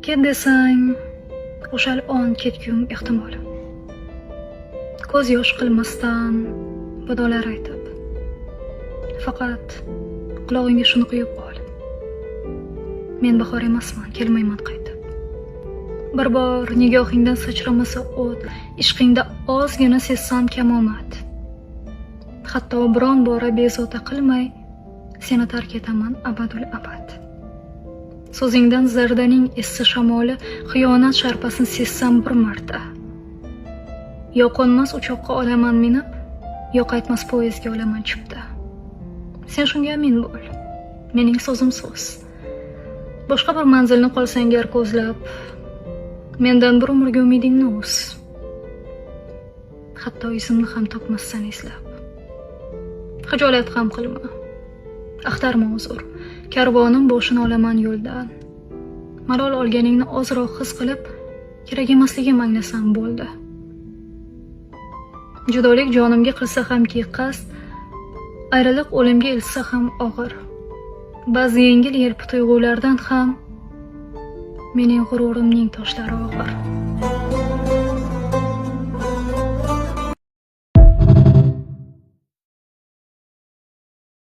ket desang, o'shal on ketgum ehtimol. Ko'z yosh qilmasdan vidolar aytib, faqat qulog'ingga shuni quyib ol. Men bahor emasman, kelmayman qaytib. Bir bor nigohingdan sachramasa o't, ishqingda ozgina sezsam kamomad. Hatto biron bora bezovta qilmay, seni tark etaman abadul abad. So'zingdan zardaning essi shamoli, xiyonat sharpasini sezsam bir marta. Yo qo'nmas uchoqqa olaman minib, yo qaytmas poyezdga olaman chipta. Sen shunga amin bo'l. Mening so'zim so'z. Boshqa bir manzilni qolsang gar ko'zlab, mendan bir umrga umidingni uz. Hatto izimni ham topmassan eslab. Xijolat ham qilma. Axtarma uzr. Karvonim boshini olaman yo'ldan. Malol olganingni ozroq his qilib, kerak emasligim anglasam bo'ldi. Judolik jonimga qilsa hamki qasd, ayriliq o'limga ilsa ham og'ir. Ba'zi yengil yelpi tuyg'ulardan ham mening g'ururimning toshlari og'ir.